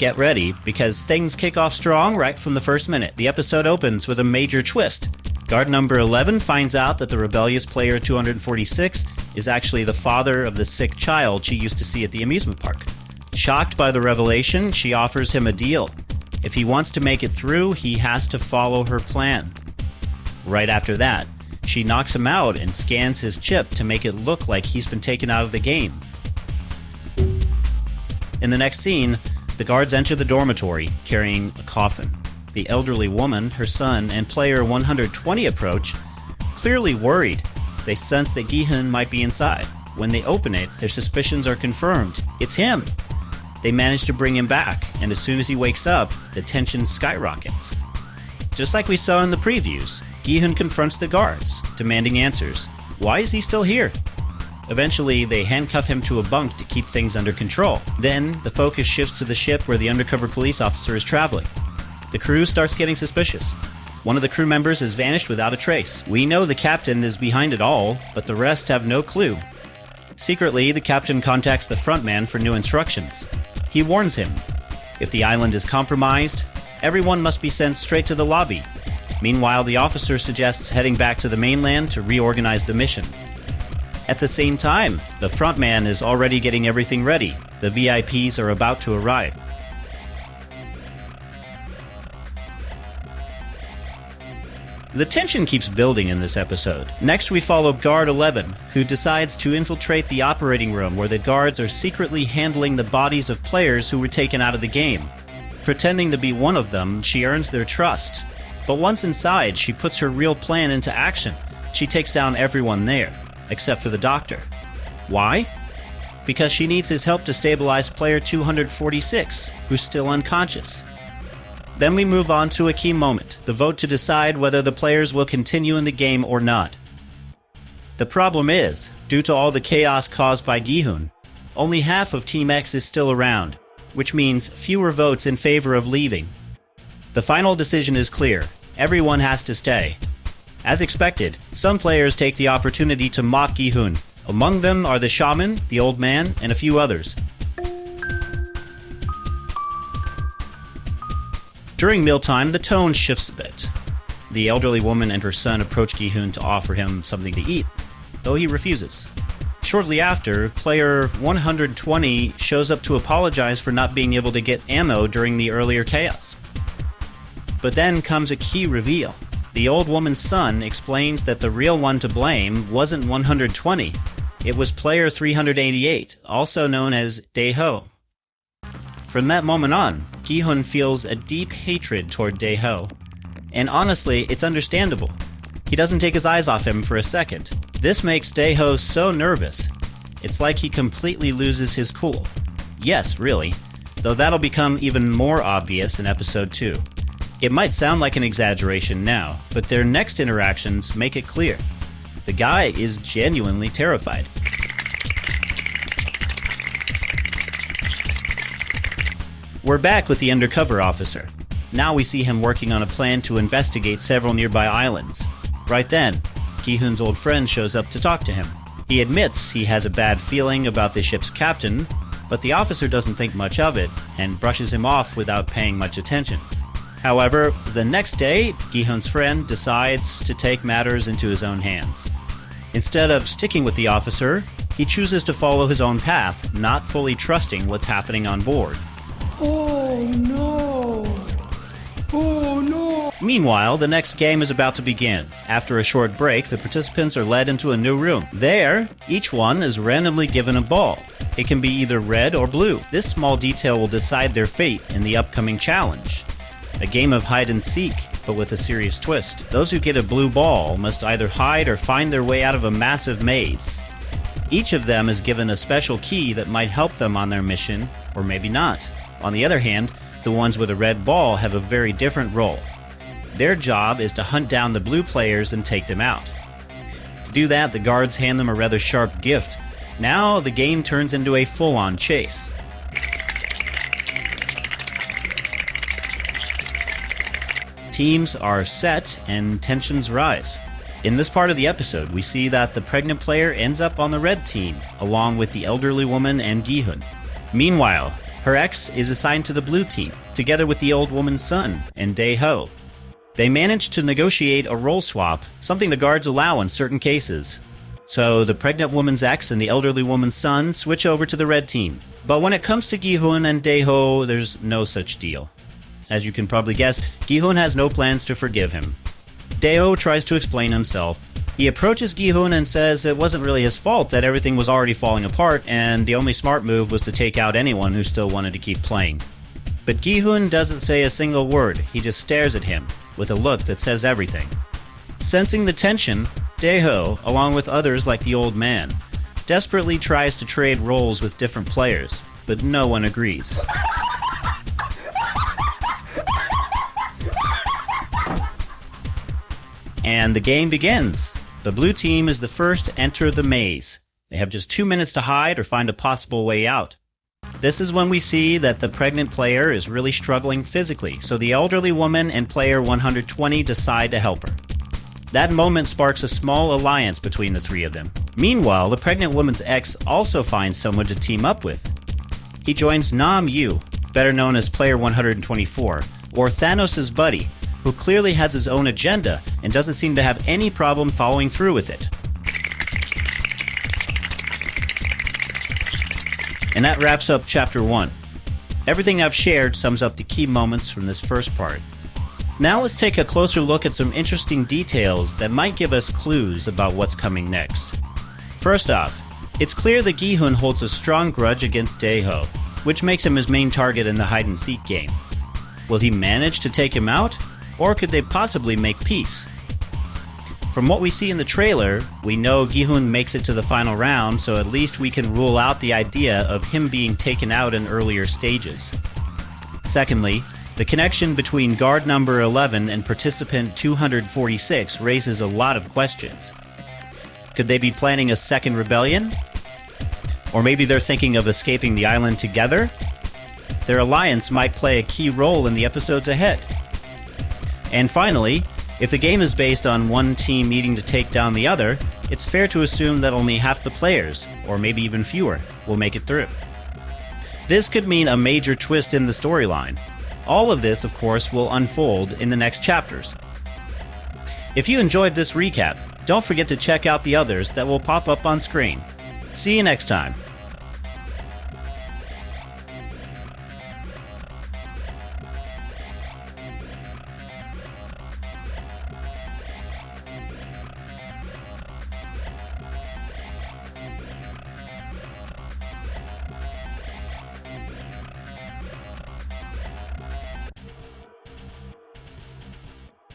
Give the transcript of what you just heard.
get ready, because things kick off strong right from the first minute. The episode opens with a major twist. Guard number 11 finds out that the rebellious player 246 is actually the father of the sick child she used to see at the amusement park. Shocked by the revelation, she offers him a deal. If he wants to make it through, he has to follow her plan. Right after that, she knocks him out and scans his chip to make it look like he's been taken out of the game. In the next scene, the guards enter the dormitory carrying a coffin. The elderly woman, her son, and player 120 approach, clearly worried. They sense that Gi-hun might be inside. When they open it, their suspicions are confirmed. It's him! They manage to bring him back, and as soon as he wakes up, the tension skyrockets. Just like we saw in the previews, Gi-hun confronts the guards, demanding answers. Why is he still here? Eventually, they handcuff him to a bunk to keep things under control. Then, the focus shifts to the ship where the undercover police officer is traveling. The crew starts getting suspicious. One of the crew members has vanished without a trace. We know the captain is behind it all, but the rest have no clue. Secretly, the captain contacts the frontman for new instructions. He warns him, if the island is compromised, everyone must be sent straight to the lobby. Meanwhile, the officer suggests heading back to the mainland to reorganize the mission. At the same time, the frontman is already getting everything ready. The VIPs are about to arrive. The tension keeps building in this episode. Next we follow Guard 11, who decides to infiltrate the operating room where the guards are secretly handling the bodies of players who were taken out of the game. Pretending to be one of them, she earns their trust. But once inside, she puts her real plan into action. She takes down everyone there, except for the doctor. Why? Because she needs his help to stabilize player 246, who's still unconscious. Then we move on to a key moment, the vote to decide whether the players will continue in the game or not. The problem is, due to all the chaos caused by Gi-hun, only half of Team X is still around, which means fewer votes in favor of leaving. The final decision is clear. Everyone has to stay. As expected, some players take the opportunity to mock Gi-hun. Among them are the shaman, the old man, and a few others. During mealtime, the tone shifts a bit. The elderly woman and her son approach Gi-hun to offer him something to eat, though he refuses. Shortly after, player 120 shows up to apologize for not being able to get ammo during the earlier chaos. But then comes a key reveal. The old woman's son explains that the real one to blame wasn't 120, it was player 388, also known as Dae-ho. From that moment on, Gi-hun feels a deep hatred toward Dae-ho. And honestly, it's understandable. He doesn't take his eyes off him for a second. This makes Dae-ho so nervous. It's like he completely loses his cool. Yes, really. Though that'll become even more obvious in episode 2. It might sound like an exaggeration now, but their next interactions make it clear. The guy is genuinely terrified. We're back with the undercover officer. Now we see him working on a plan to investigate several nearby islands. Right then, Gi-hun's old friend shows up to talk to him. He admits he has a bad feeling about the ship's captain, but the officer doesn't think much of it and brushes him off without paying much attention. However, the next day, Gi-hun's friend decides to take matters into his own hands. Instead of sticking with the officer, he chooses to follow his own path, not fully trusting what's happening on board. Oh no! Oh no! Meanwhile, the next game is about to begin. After a short break, the participants are led into a new room. There, each one is randomly given a ball. It can be either red or blue. This small detail will decide their fate in the upcoming challenge. A game of hide and seek, but with a serious twist. Those who get a blue ball must either hide or find their way out of a massive maze. Each of them is given a special key that might help them on their mission, or maybe not. On the other hand, the ones with a red ball have a very different role. Their job is to hunt down the blue players and take them out. To do that, the guards hand them a rather sharp gift. Now the game turns into a full-on chase. Teams are set and tensions rise. In this part of the episode, we see that the pregnant player ends up on the red team, along with the elderly woman and Gi-hun. Meanwhile, Her ex is assigned to the blue team, together with the old woman's son and Dae-ho. They manage to negotiate a role swap, something the guards allow in certain cases. So the pregnant woman's ex and the elderly woman's son switch over to the red team. But when it comes to Gi-hun and Dae-ho, there's no such deal. As you can probably guess, Gi-hun has no plans to forgive him. Dae-ho tries to explain himself. He approaches Gi-hun and says it wasn't really his fault, that everything was already falling apart, and the only smart move was to take out anyone who still wanted to keep playing. But Gi-hun doesn't say a single word, he just stares at him, with a look that says everything. Sensing the tension, Dae-ho, along with others like the old man, desperately tries to trade roles with different players, but no one agrees. And the game begins. The blue team is the first to enter the maze. They have just 2 minutes to hide or find a possible way out. This is when we see that the pregnant player is really struggling physically, so the elderly woman and player 120 decide to help her. That moment sparks a small alliance between the three of them. Meanwhile, the pregnant woman's ex also finds someone to team up with. He joins Nam Yu, better known as player 124, or Thanos' buddy, who clearly has his own agenda and doesn't seem to have any problem following through with it. And that wraps up Chapter 1. Everything I've shared sums up the key moments from this first part. Now let's take a closer look at some interesting details that might give us clues about what's coming next. First off, it's clear that Gi-hun holds a strong grudge against Dae-ho, which makes him his main target in the hide-and-seek game. Will he manage to take him out? Or could they possibly make peace? From what we see in the trailer, we know Gi-hun makes it to the final round, so at least we can rule out the idea of him being taken out in earlier stages. Secondly, the connection between guard number 11 and participant 246 raises a lot of questions. Could they be planning a second rebellion? Or maybe they're thinking of escaping the island together? Their alliance might play a key role in the episodes ahead. And finally, if the game is based on one team needing to take down the other, it's fair to assume that only half the players, or maybe even fewer, will make it through. This could mean a major twist in the storyline. All of this, of course, will unfold in the next chapters. If you enjoyed this recap, don't forget to check out the others that will pop up on screen. See you next time.